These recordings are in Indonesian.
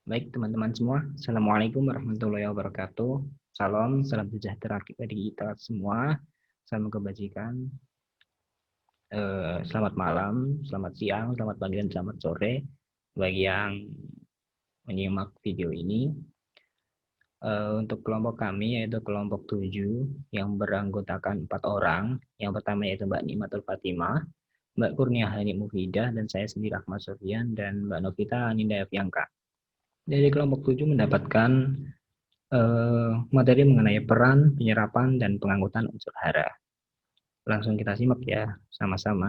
Baik teman-teman semua, Assalamualaikum warahmatullahi wabarakatuh. Salam sejahtera bagi kita semua. Salam kebajikan. Selamat malam, selamat siang, selamat pagi, dan selamat sore bagi yang menyimak video ini. Untuk kelompok kami yaitu kelompok 7 yang beranggotakan 4 orang. Yang pertama yaitu Mbak Nikmatul Fatimah, Mbak Kurnia Hani Mufidah, dan saya sendiri Ahmad Sofian, dan Mbak Novita Aninda Fiangka. Dari kelompok 7 mendapatkan materi mengenai peran, penyerapan, dan pengangkutan unsur hara. Langsung kita simak ya, sama-sama.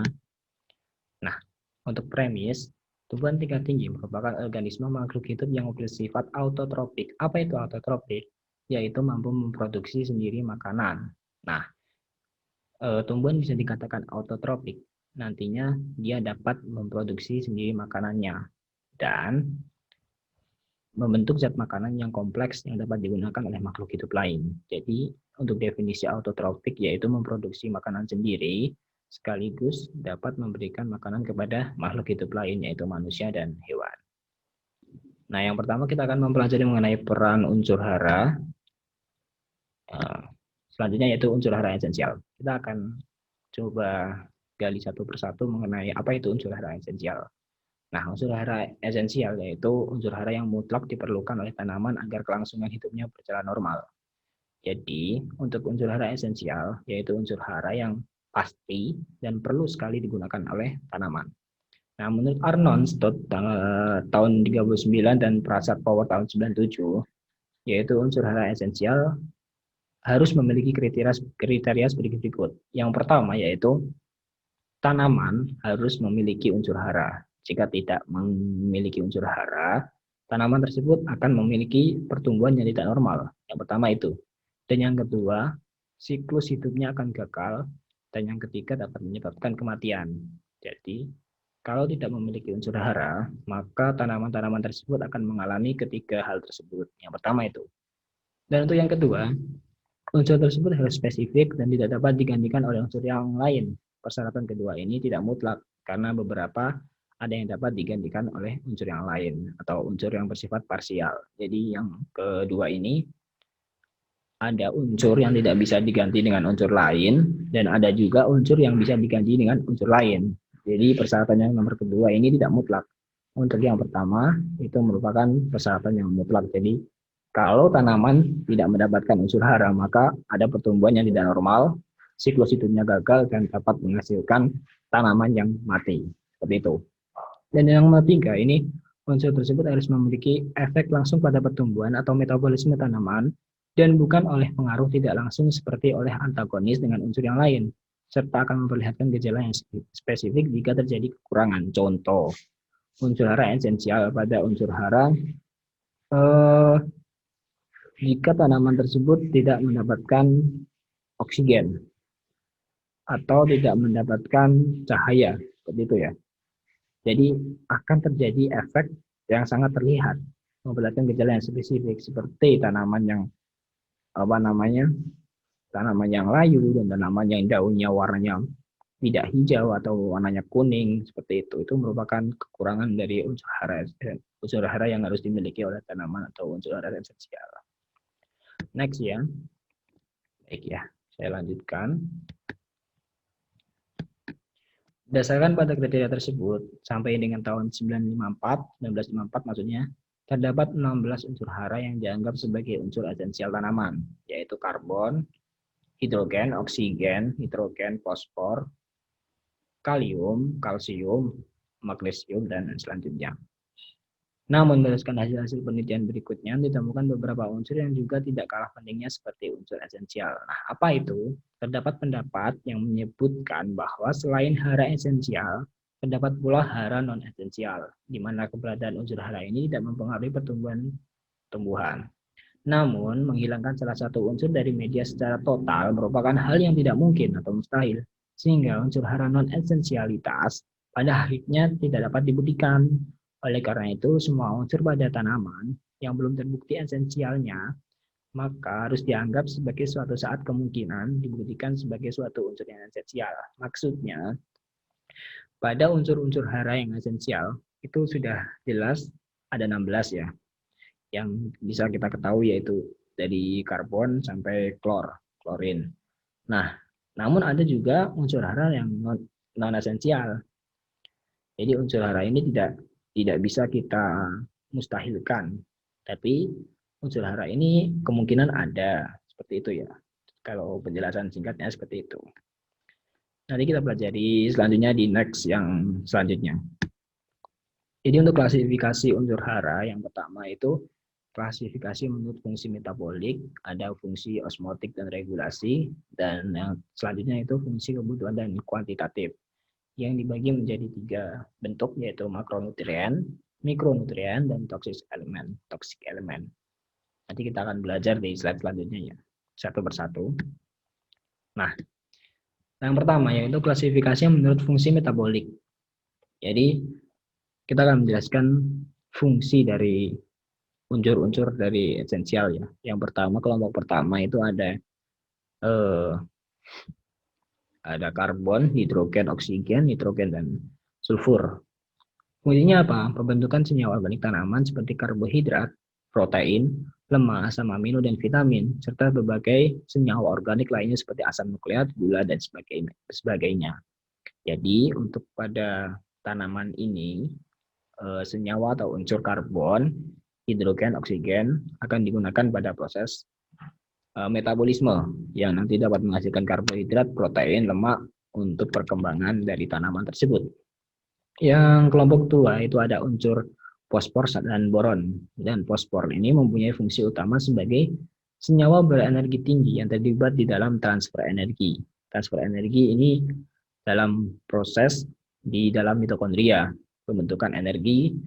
Nah, untuk premis, tumbuhan tingkat tinggi merupakan organisme makhluk hidup yang bersifat autotrofik. Apa itu autotrofik? Yaitu mampu memproduksi sendiri makanan. Nah, tumbuhan bisa dikatakan autotrofik. Nantinya dia dapat memproduksi sendiri makanannya. Dan membentuk zat makanan yang kompleks yang dapat digunakan oleh makhluk hidup lain. Jadi, untuk definisi autotrofik yaitu memproduksi makanan sendiri sekaligus dapat memberikan makanan kepada makhluk hidup lain yaitu manusia dan hewan. Nah, yang pertama kita akan mempelajari mengenai peran unsur hara. Selanjutnya yaitu unsur hara esensial. Kita akan coba gali satu persatu mengenai apa itu unsur hara esensial. Nah, unsur hara esensial yaitu unsur hara yang mutlak diperlukan oleh tanaman agar kelangsungan hidupnya berjalan normal. Jadi, untuk unsur hara esensial yaitu unsur hara yang pasti dan perlu sekali digunakan oleh tanaman. Nah, menurut Arnold Stott tahun 39 dan Prasad Power tahun 97, yaitu unsur hara esensial harus memiliki kriteria sebagai berikut. Yang pertama yaitu tanaman harus memiliki unsur hara. Jika tidak memiliki unsur hara, tanaman tersebut akan memiliki pertumbuhan yang tidak normal. Yang pertama itu. Dan yang kedua, siklus hidupnya akan gagal. Dan yang ketiga dapat menyebabkan kematian. Jadi, kalau tidak memiliki unsur hara, maka tanaman-tanaman tersebut akan mengalami ketiga hal tersebut. Yang pertama itu. Dan untuk yang kedua, unsur tersebut harus spesifik dan tidak dapat digantikan oleh unsur yang lain. Persyaratan kedua ini tidak mutlak karena beberapa ada yang dapat digantikan oleh unsur yang lain atau unsur yang bersifat parsial. Jadi yang kedua ini ada unsur yang tidak bisa diganti dengan unsur lain dan ada juga unsur yang bisa diganti dengan unsur lain. Jadi persyaratan yang nomor kedua ini tidak mutlak. Untuk yang pertama itu merupakan persyaratan yang mutlak. Jadi kalau tanaman tidak mendapatkan unsur hara, maka ada pertumbuhan yang tidak normal, siklus hidupnya gagal, dan dapat menghasilkan tanaman yang mati. Seperti itu. Dan yang ketiga, ini unsur tersebut harus memiliki efek langsung pada pertumbuhan atau metabolisme tanaman, dan bukan oleh pengaruh tidak langsung seperti oleh antagonis dengan unsur yang lain, serta akan memperlihatkan gejala yang spesifik jika terjadi kekurangan. Contoh, unsur hara esensial pada unsur hara jika tanaman tersebut tidak mendapatkan oksigen atau tidak mendapatkan cahaya, seperti itu ya. Jadi akan terjadi efek yang sangat terlihat, memperlihatkan gejala yang spesifik seperti tanaman yang tanaman yang layu dan tanaman yang daunnya warnanya tidak hijau atau warnanya kuning seperti itu. Itu merupakan kekurangan dari unsur hara yang harus dimiliki oleh tanaman atau unsur hara esensial. Next ya. Baik ya, saya lanjutkan. Berdasarkan pada kriteria tersebut, sampai dengan tahun 1954 maksudnya, terdapat 16 unsur hara yang dianggap sebagai unsur esensial tanaman, yaitu karbon, hidrogen, oksigen, nitrogen, fosfor, kalium, kalsium, magnesium, dan selanjutnya. Namun, berdasarkan hasil-hasil penelitian berikutnya, ditemukan beberapa unsur yang juga tidak kalah pentingnya seperti unsur esensial. Nah, apa itu? Terdapat pendapat yang menyebutkan bahwa selain hara esensial, terdapat pula hara non-esensial, di mana keberadaan unsur hara ini tidak mempengaruhi tumbuhan. Namun, menghilangkan salah satu unsur dari media secara total merupakan hal yang tidak mungkin atau mustahil, sehingga unsur hara non-esensialitas pada akhirnya tidak dapat dibuktikan. Oleh karena itu, semua unsur pada tanaman yang belum terbukti esensialnya, maka harus dianggap sebagai suatu saat kemungkinan dibuktikan sebagai suatu unsur yang esensial. Maksudnya, pada unsur-unsur hara yang esensial, itu sudah jelas ada 16 ya. yang bisa kita ketahui yaitu dari karbon sampai klorin. Nah, namun ada juga unsur hara yang non esensial. Jadi unsur hara ini tidak bisa kita mustahilkan. Tapi unsur hara ini kemungkinan ada seperti itu ya. Kalau penjelasan singkatnya seperti itu. Nanti kita pelajari selanjutnya di next yang selanjutnya. Jadi untuk klasifikasi unsur hara yang pertama itu klasifikasi menurut fungsi metabolik, ada fungsi osmotik dan regulasi, dan yang selanjutnya itu fungsi kebutuhan dan kuantitatif yang dibagi menjadi 3 bentuk yaitu makronutrien, mikronutrien, dan toxic element. Nanti kita akan belajar di slide selanjutnya ya, satu persatu. Nah, yang pertama yaitu klasifikasi menurut fungsi metabolik. Jadi kita akan menjelaskan fungsi dari unsur-unsur dari esensial ya. Yang pertama, kelompok pertama itu eh, ada karbon, hidrogen, oksigen, nitrogen, dan sulfur. Fungsinya apa? Pembentukan senyawa organik tanaman seperti karbohidrat, protein, lemak, asam amino, dan vitamin, serta berbagai senyawa organik lainnya seperti asam nukleat, gula, dan sebagainya. Jadi untuk pada tanaman ini, senyawa atau unsur karbon, hidrogen, oksigen akan digunakan pada proses metabolisme yang nanti dapat menghasilkan karbohidrat, protein, lemak untuk perkembangan dari tanaman tersebut. Yang kelompok tua itu ada unsur fosfor dan boron. Dan fosfor ini mempunyai fungsi utama sebagai senyawa berenergi tinggi yang terlibat di dalam transfer energi. Transfer energi ini dalam proses di dalam mitokondria, pembentukan energi,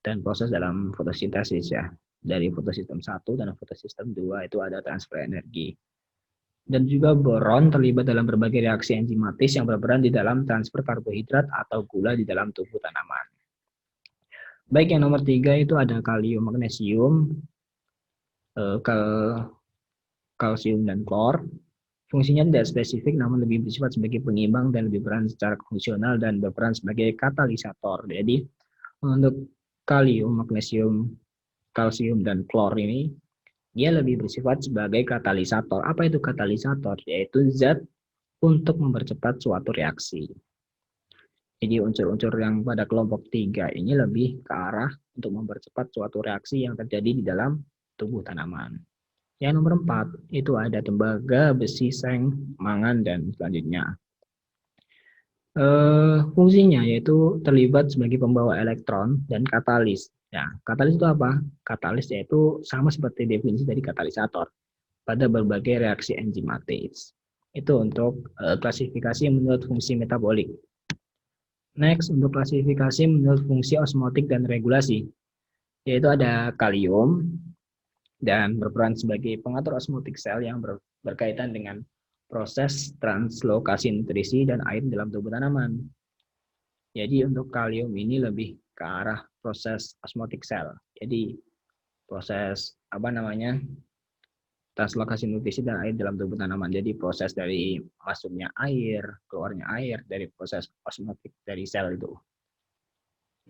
dan proses dalam fotosintesis ya. Dari fotosistem 1 dan fotosistem 2 itu ada transfer energi. Dan juga boron terlibat dalam berbagai reaksi enzimatis yang berperan di dalam transfer karbohidrat atau gula di dalam tubuh tanaman. Baik, yang nomor 3 itu ada kalium, magnesium, kalsium, dan klor. Fungsinya tidak spesifik namun lebih bersifat sebagai pengimbang dan lebih berperan secara fungsional dan berperan sebagai katalisator. Jadi untuk kalium, magnesium, kalsium, dan klor ini dia lebih bersifat sebagai katalisator. Apa itu katalisator? Yaitu zat untuk mempercepat suatu reaksi. Jadi unsur-unsur yang pada kelompok 3 ini lebih ke arah untuk mempercepat suatu reaksi yang terjadi di dalam tubuh tanaman. Yang nomor 4 itu ada tembaga, besi, seng, mangan, dan selanjutnya. Fungsinya yaitu terlibat sebagai pembawa elektron dan katalis. Ya, katalis itu apa? Katalis yaitu sama seperti definisi dari katalisator pada berbagai reaksi enzimatis. Itu untuk klasifikasi menurut fungsi metabolik. Next, untuk klasifikasi menurut fungsi osmotik dan regulasi, yaitu ada kalium dan berperan sebagai pengatur osmotik sel yang berkaitan dengan proses translokasi nutrisi dan air dalam tubuh tanaman. Jadi untuk kalium ini lebih ke arah proses osmotik sel. Jadi proses translokasi nutrisi dan air dalam tubuh tanaman. Jadi proses dari masuknya air, keluarnya air dari proses osmotik dari sel itu.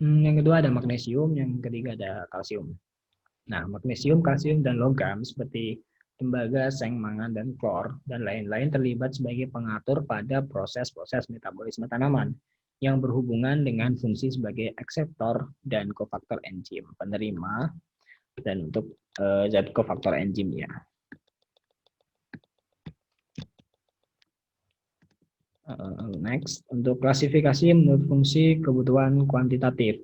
Yang kedua ada magnesium, yang ketiga ada kalsium. Nah, magnesium, kalsium, dan logam seperti tembaga, seng, mangan, dan klor, dan lain-lain terlibat sebagai pengatur pada proses-proses metabolisme tanaman yang berhubungan dengan fungsi sebagai akseptor dan kofaktor enzim, penerima, dan untuk zat kofaktor enzim ya. Next, untuk klasifikasi menurut fungsi kebutuhan kuantitatif.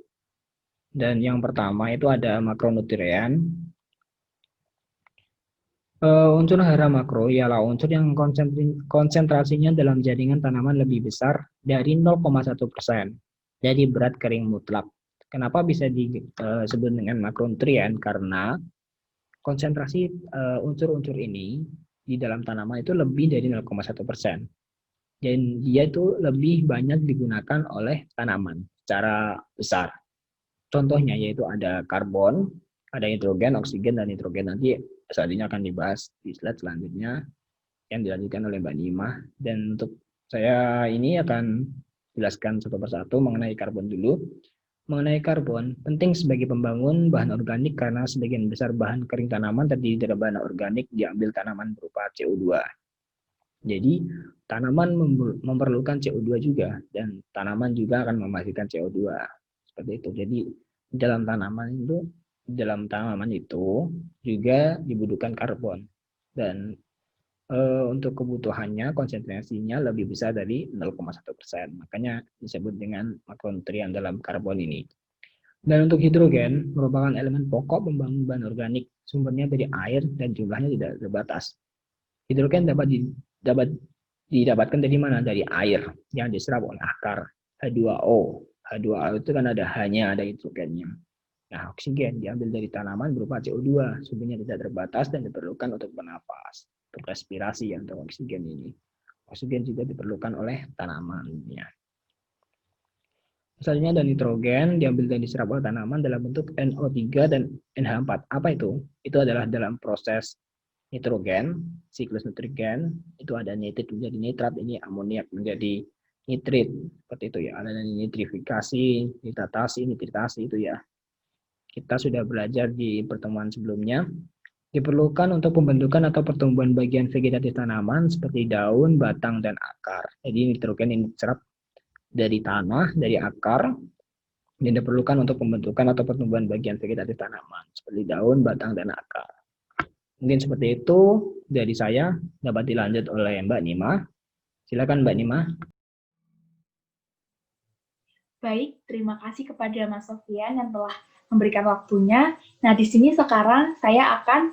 Dan yang pertama itu ada makronutrien. Unsur hara makro ialah unsur yang konsentrasinya dalam jaringan tanaman lebih besar dari 0,1%. Jadi berat kering mutlak. Kenapa bisa disebut dengan makronutrien? Karena konsentrasi unsur-unsur ini di dalam tanaman itu lebih dari 0,1%. Dan dia itu lebih banyak digunakan oleh tanaman secara besar. Contohnya yaitu ada karbon, ada hidrogen, oksigen, dan nitrogen. Nanti selanjutnya akan dibahas di slide selanjutnya yang dilanjutkan oleh Mbak Nima. Dan untuk saya ini akan jelaskan satu persatu mengenai karbon dulu. Mengenai karbon, penting sebagai pembangun bahan organik karena sebagian besar bahan kering tanaman terdiri dari bahan organik diambil tanaman berupa CO2. Jadi, tanaman memerlukan CO2 juga, dan tanaman juga akan menghasilkan CO2. Seperti itu. Jadi, dalam tanaman itu juga dibutuhkan karbon. Dan untuk kebutuhannya, konsentrasinya lebih besar dari 0,1%. Makanya disebut dengan makronutrien dalam karbon ini. Dan untuk hidrogen, merupakan elemen pokok pembangun bahan organik. Sumbernya dari air dan jumlahnya tidak terbatas. Hidrogen dapat didapatkan dari mana? Dari air yang diserap oleh akar. H2O. H2O itu kan ada H-nya, ada hidrogennya. Nah, oksigen diambil dari tanaman berupa CO2. Sumbernya tidak terbatas dan diperlukan untuk bernapas, untuk respirasi untuk oksigen ini. Oksigen juga diperlukan oleh tanamannya. Misalnya ada nitrogen diambil dan diserap oleh tanaman dalam bentuk NO3 dan NH4. Apa itu? Itu adalah dalam proses nitrogen, siklus nitrogen, itu ada nitrit menjadi nitrat, ini amoniak menjadi nitrit. Seperti itu ya, ada nitrifikasi, nitratasi, nitritasi itu ya. Kita sudah belajar di pertemuan sebelumnya. Diperlukan untuk pembentukan atau pertumbuhan bagian vegetatif tanaman seperti daun, batang, dan akar. Jadi nitrogen ini diserap dari tanah, dari akar, yang diperlukan untuk pembentukan atau pertumbuhan bagian vegetatif tanaman, seperti daun, batang, dan akar. Mungkin seperti itu dari saya, dapat dilanjut oleh Mbak Nima. Silakan Mbak Nima. Baik, terima kasih kepada Mas Sofian yang telah memberikan waktunya. Nah, di sini sekarang saya akan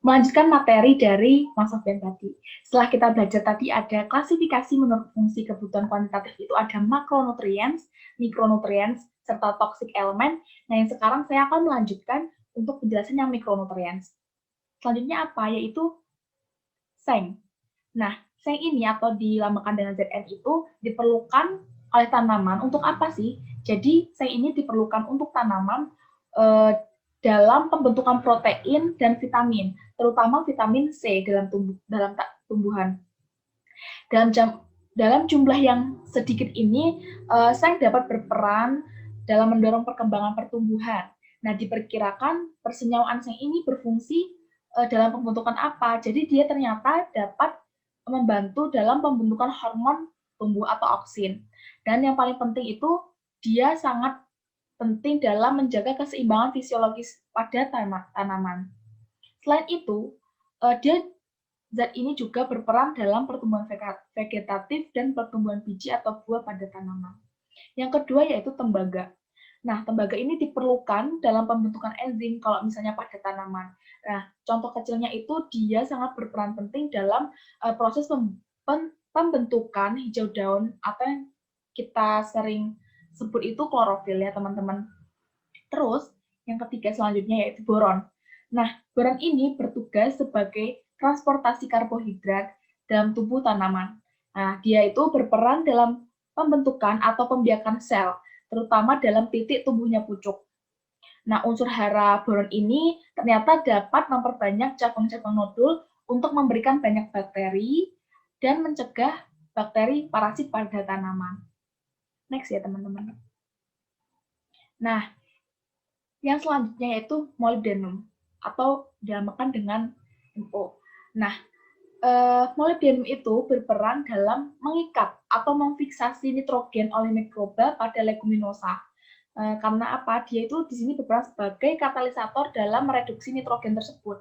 melanjutkan materi dari Mas Sofian tadi. Setelah kita belajar tadi ada klasifikasi menurut fungsi kebutuhan kuantitatif, itu ada makronutrients, mikronutrients, serta toxic element. Nah, yang sekarang saya akan melanjutkan untuk penjelasan yang mikronutrients. Selanjutnya apa? Yaitu seng. Nah, seng ini atau dilambangkan dengan Zn itu diperlukan oleh tanaman untuk apa sih? Jadi, seng ini diperlukan untuk tanaman dalam pembentukan protein dan vitamin, terutama vitamin C dalam tumbuhan. Dalam jumlah yang sedikit ini, seng dapat berperan dalam mendorong perkembangan pertumbuhan. Nah, diperkirakan persenyawaan seng ini berfungsi dalam pembentukan apa? Jadi dia ternyata dapat membantu dalam pembentukan hormon tumbuh atau auksin. Dan yang paling penting itu dia sangat penting dalam menjaga keseimbangan fisiologis pada tanaman. Selain itu, zat ini juga berperan dalam pertumbuhan vegetatif dan pertumbuhan biji atau buah pada tanaman. Yang kedua yaitu tembaga. Nah, tembaga ini diperlukan dalam pembentukan enzim kalau misalnya pada tanaman. Nah, contoh kecilnya itu dia sangat berperan penting dalam proses pembentukan hijau daun atau yang kita sering sebut itu klorofil ya teman-teman. Terus yang ketiga selanjutnya yaitu boron. Nah, boron ini bertugas sebagai transportasi karbohidrat dalam tubuh tanaman. Nah, dia itu berperan dalam pembentukan atau pembiakan sel, terutama dalam titik tumbuhnya pucuk. Nah, unsur hara boron ini ternyata dapat memperbanyak cabang-cabang nodul untuk memberikan banyak bakteri dan mencegah bakteri parasit pada tanaman. Next ya, teman-teman. Nah, yang selanjutnya yaitu molybdenum atau dinamakan dengan MO. Nah, molybdenum itu berperan dalam mengikat atau memfiksasi nitrogen oleh mikroba pada leguminosa. Karena apa? Dia itu di sini berperan sebagai katalisator dalam mereduksi nitrogen tersebut,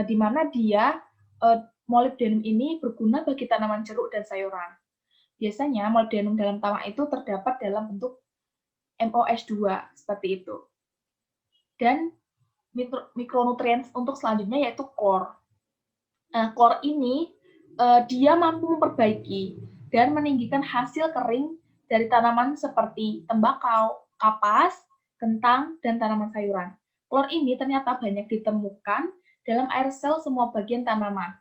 di mana dia molybdenum ini berguna bagi tanaman jeruk dan sayuran. Biasanya molybdenum dalam tamak itu terdapat dalam bentuk MOS2 seperti itu. Dan mikronutrien untuk selanjutnya yaitu klor. Nah, klor ini dia mampu memperbaiki dan meninggikan hasil kering dari tanaman seperti tembakau, kapas, kentang, dan tanaman sayuran. Klor ini ternyata banyak ditemukan dalam air sel semua bagian tanaman.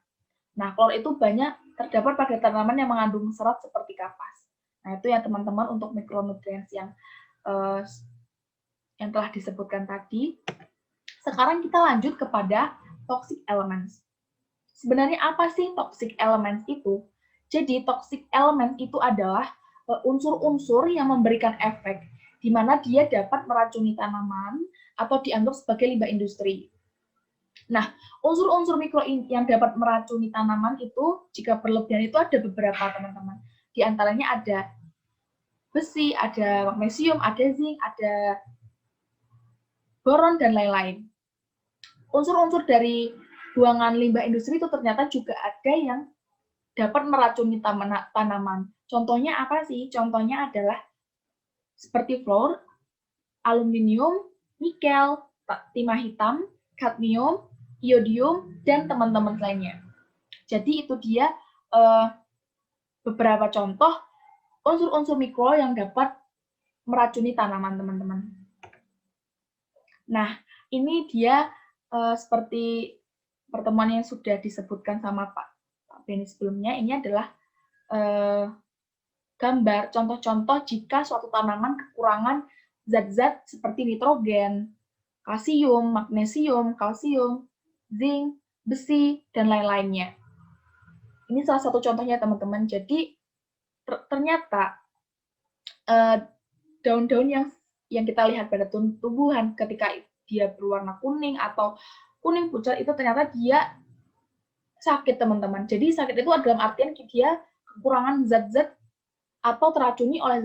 Nah, klor itu banyak terdapat pada tanaman yang mengandung serat seperti kapas. Nah, itu ya teman-teman untuk mikronutrien yang telah disebutkan tadi. Sekarang kita lanjut kepada toxic elements. Sebenarnya apa sih toxic elements itu? Jadi toxic elements itu adalah unsur-unsur yang memberikan efek di mana dia dapat meracuni tanaman atau dianggap sebagai limbah industri. Nah, unsur-unsur mikro yang dapat meracuni tanaman itu, jika berlebihan itu ada beberapa, teman-teman. Di antaranya ada besi, ada magnesium, ada zinc, ada boron, dan lain-lain. Unsur-unsur dari buangan limbah industri itu ternyata juga ada yang dapat meracuni tanaman. Contohnya apa sih? Contohnya adalah seperti fluor, aluminium, nikel, timah hitam, kadmium, iodium, dan teman-teman lainnya. Jadi itu dia beberapa contoh unsur-unsur mikro yang dapat meracuni tanaman, teman-teman. Nah, ini dia seperti pertemuan yang sudah disebutkan sama Pak Beni sebelumnya, ini adalah gambar contoh-contoh jika suatu tanaman kekurangan zat-zat seperti nitrogen, kalsium, magnesium, kalsium, zinc, besi, dan lain-lainnya. Ini salah satu contohnya, teman-teman. Jadi, ternyata daun-daun yang kita lihat pada tumbuhan ketika dia berwarna kuning atau kuning pucat itu ternyata dia sakit, teman-teman. Jadi sakit itu dalam artian dia kekurangan zat-zat atau teracuni oleh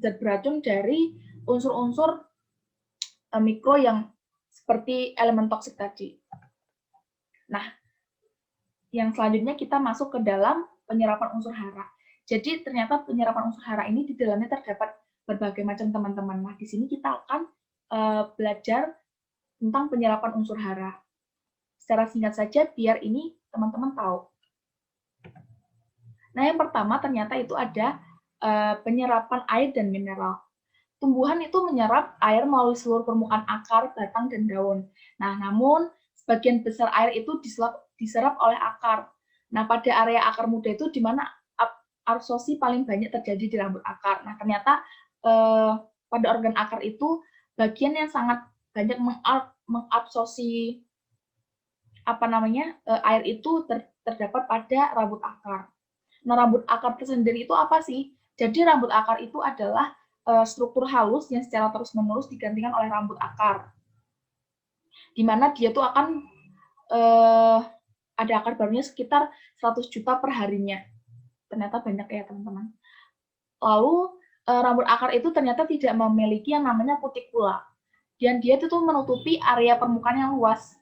zat beracun dari unsur-unsur mikro yang seperti elemen toksik tadi. Nah, yang selanjutnya kita masuk ke dalam penyerapan unsur hara. Jadi ternyata penyerapan unsur hara ini di dalamnya terdapat berbagai macam, teman-teman. Nah, di sini kita akan belajar tentang penyerapan unsur hara. Secara singkat saja biar ini teman-teman tahu. Nah, yang pertama ternyata itu ada penyerapan air dan mineral. Tumbuhan itu menyerap air melalui seluruh permukaan akar, batang, dan daun. Nah, namun sebagian besar air itu diserap oleh akar. Nah, pada area akar muda itu di mana absorpsi paling banyak terjadi di rambut akar. Nah, ternyata pada organ akar itu bagian yang sangat banyak mengabsorpsi air itu terdapat pada rambut akar. Nah, rambut akar tersendiri itu apa sih? Jadi rambut akar itu adalah struktur halus yang secara terus-menerus digantikan oleh rambut akar, di mana dia tuh akan ada akar barunya sekitar 100 juta per harinya. Ternyata banyak ya, teman-teman. Lalu rambut akar itu ternyata tidak memiliki yang namanya kutikula, dan dia itu tuh menutupi area permukaan yang luas.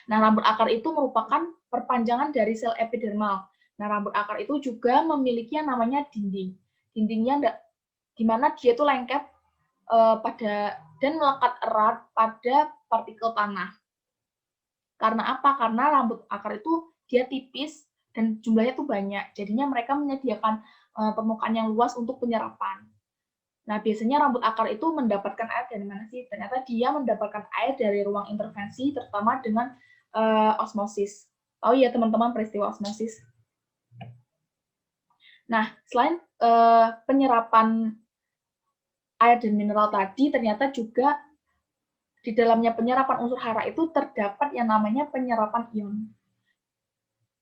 Nah, rambut akar itu merupakan perpanjangan dari sel epidermal. Nah, rambut akar itu juga memiliki yang namanya dinding. Dindingnya di mana dia itu lengket dan melekat erat pada partikel tanah. Karena apa? Karena rambut akar itu dia tipis dan jumlahnya itu banyak. Jadinya mereka menyediakan permukaan yang luas untuk penyerapan. Nah, biasanya rambut akar itu mendapatkan air dari mana sih? Ternyata dia mendapatkan air dari ruang intervensi, terutama dengan osmosis. Tahu ya, teman-teman, peristiwa osmosis? Nah, selain penyerapan air dan mineral tadi, ternyata juga di dalamnya penyerapan unsur hara itu terdapat yang namanya penyerapan ion.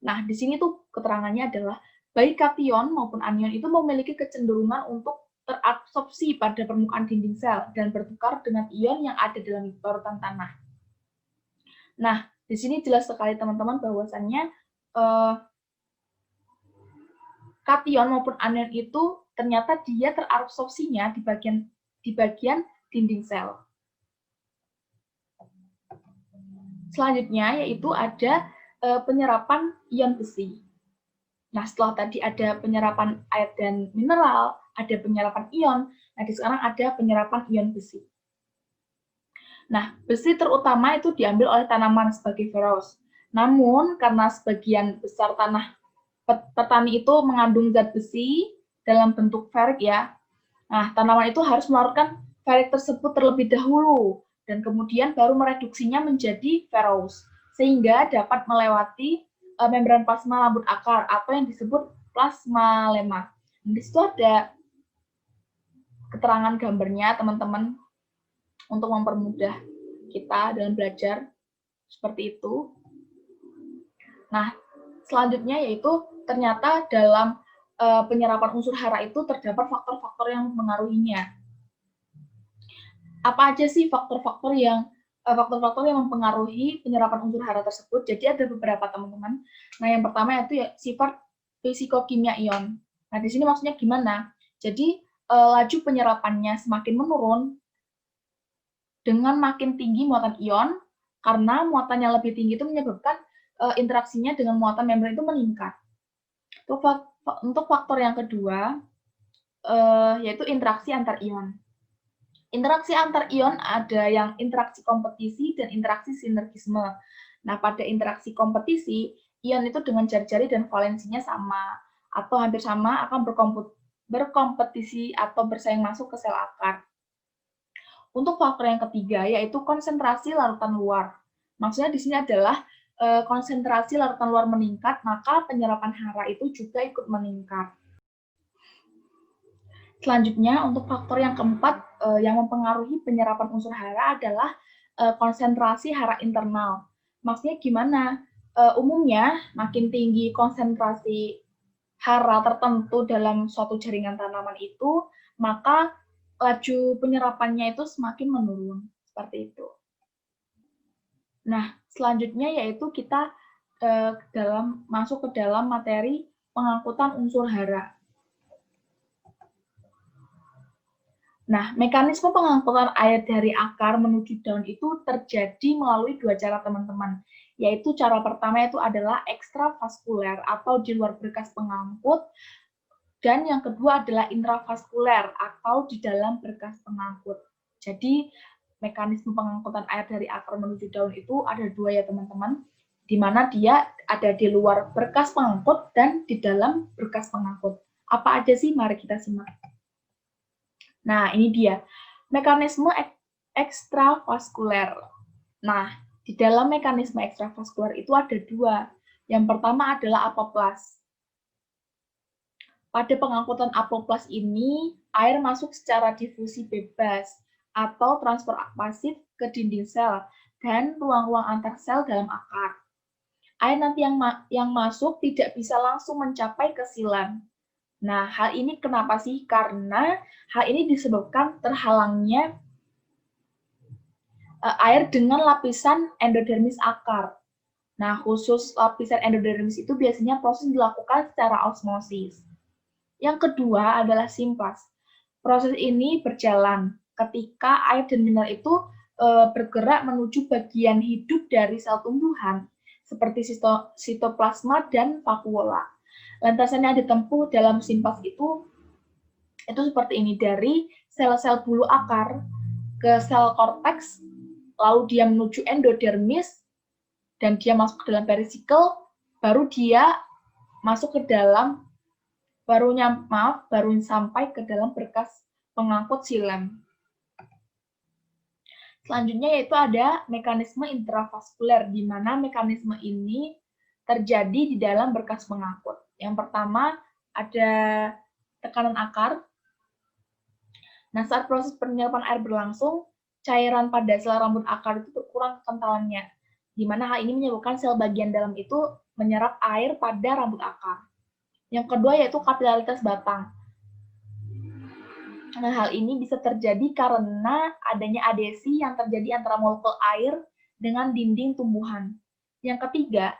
Nah, di sini tuh keterangannya adalah baik kation maupun anion itu memiliki kecenderungan untuk terabsorpsi pada permukaan dinding sel dan bertukar dengan ion yang ada dalam larutan tanah. Nah, di sini jelas sekali, teman-teman, bahwasannya kation maupun anion itu ternyata dia terabsorpsinya di bagian dinding sel. Selanjutnya yaitu ada penyerapan ion besi. Nah, setelah tadi ada penyerapan air dan mineral, ada penyerapan ion, nah sekarang ada penyerapan ion besi. Nah, besi terutama itu diambil oleh tanaman sebagai ferrous. Namun, karena sebagian besar tanah petani itu mengandung zat besi dalam bentuk ferrik ya. Nah, tanaman itu harus melarutkan ferrik tersebut terlebih dahulu dan kemudian baru mereduksinya menjadi ferrous sehingga dapat melewati membran plasma rambut akar atau yang disebut plasma lemma. Di situ ada keterangan gambarnya, teman-teman, untuk mempermudah kita dalam belajar seperti itu. Nah, selanjutnya yaitu ternyata dalam penyerapan unsur hara itu terdapat faktor-faktor yang mengaruhinya. apa aja sih faktor-faktor yang mempengaruhi penyerapan unsur hara tersebut? Jadi ada beberapa, teman-teman. Nah, yang pertama yaitu ya sifat fisikokimia ion. Nah, di sini maksudnya gimana? Jadi laju penyerapannya semakin menurun dengan makin tinggi muatan ion, karena muatan yang lebih tinggi itu menyebabkan interaksinya dengan muatan membran itu meningkat. Untuk faktor yang kedua, yaitu interaksi antar ion. Interaksi antar ion ada yang interaksi kompetisi dan interaksi sinergisme. Nah, pada interaksi kompetisi, ion itu dengan jari-jari dan valensinya sama, atau hampir sama akan berkompetisi atau bersaing masuk ke sel akar. Untuk faktor yang ketiga, yaitu konsentrasi larutan luar. Maksudnya di sini adalah konsentrasi larutan luar meningkat, maka penyerapan hara itu juga ikut meningkat. Selanjutnya, untuk faktor yang keempat yang mempengaruhi penyerapan unsur hara adalah konsentrasi hara internal. Maksudnya gimana? Umumnya, makin tinggi konsentrasi hara tertentu dalam suatu jaringan tanaman itu, maka laju penyerapannya itu semakin menurun. Seperti itu. Nah, selanjutnya yaitu kita masuk ke dalam materi pengangkutan unsur hara. Nah, mekanisme pengangkutan air dari akar menuju daun itu terjadi melalui dua cara, teman-teman. Yaitu cara pertama itu adalah ekstravaskuler atau di luar berkas pengangkut, dan yang kedua adalah intravaskuler atau di dalam berkas pengangkut. Jadi, mekanisme pengangkutan air dari akar menuju daun itu ada dua ya, teman-teman, di mana dia ada di luar berkas pengangkut dan di dalam berkas pengangkut. Apa aja sih? Mari kita simak. Nah, ini dia, mekanisme ekstravaskuler. Nah, di dalam mekanisme ekstravaskuler itu ada dua. Yang pertama adalah apoplas. Pada pengangkutan apoplas ini, air masuk secara difusi bebas atau transfer pasif ke dinding sel dan ruang-ruang antar sel dalam akar. Air nanti yang masuk tidak bisa langsung mencapai ke silam. Nah, hal ini kenapa sih? Karena hal ini disebabkan terhalangnya air dengan lapisan endodermis akar. Nah, khusus lapisan endodermis itu biasanya proses dilakukan secara osmosis. Yang kedua adalah simplas. Proses ini berjalan ketika air dan mineral itu bergerak menuju bagian hidup dari sel tumbuhan, seperti sitoplasma dan vakuola. Lantasan yang ditempuh dalam simplas itu seperti ini, dari sel-sel bulu akar ke sel korteks, lalu dia menuju endodermis, dan dia masuk ke dalam perisikel, baru dia masuk ke dalam, baru sampai ke dalam berkas pengangkut silem. Selanjutnya yaitu ada mekanisme intravaskuler, di mana mekanisme ini terjadi di dalam berkas pengangkut. Yang pertama ada tekanan akar. Nah, saat proses penyerapan air berlangsung, cairan pada sel rambut akar itu berkurang kekentalannya, di mana hal ini menyebabkan sel bagian dalam itu menyerap air pada rambut akar. Yang kedua yaitu kapilaritas batang. Nah, hal ini bisa terjadi karena adanya adesi yang terjadi antara molekul air dengan dinding tumbuhan. Yang ketiga,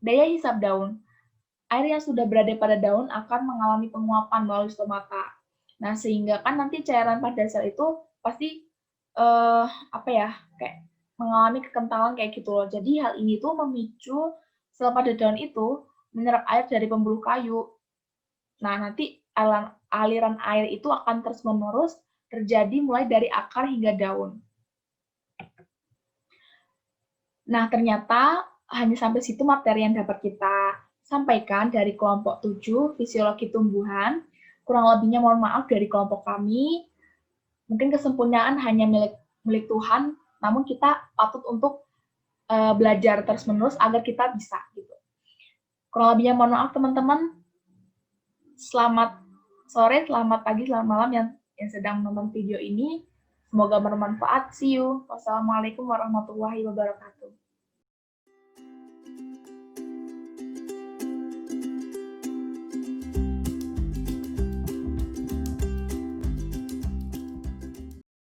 daya hisap daun. Air yang sudah berada pada daun akan mengalami penguapan melalui stomata. Nah, sehingga kan nanti cairan pada sel itu pasti kayak mengalami kekentalan kayak gitu loh. Jadi hal ini tuh memicu sel pada daun itu menyerap air dari pembuluh kayu. Nah, nanti aliran air itu akan terus-menerus terjadi mulai dari akar hingga daun. Nah, ternyata hanya sampai situ materi yang dapat kita sampaikan dari kelompok 7, fisiologi tumbuhan. Kurang lebihnya mohon maaf dari kelompok kami. Mungkin kesempurnaan hanya milik Tuhan, namun kita patut untuk belajar terus-menerus agar kita bisa. Gitu. Kurang lebihnya mohon maaf teman-teman. Selamat sore, selamat pagi, selamat malam yang sedang menonton video ini. Semoga bermanfaat. See you. Wassalamualaikum warahmatullahi wabarakatuh.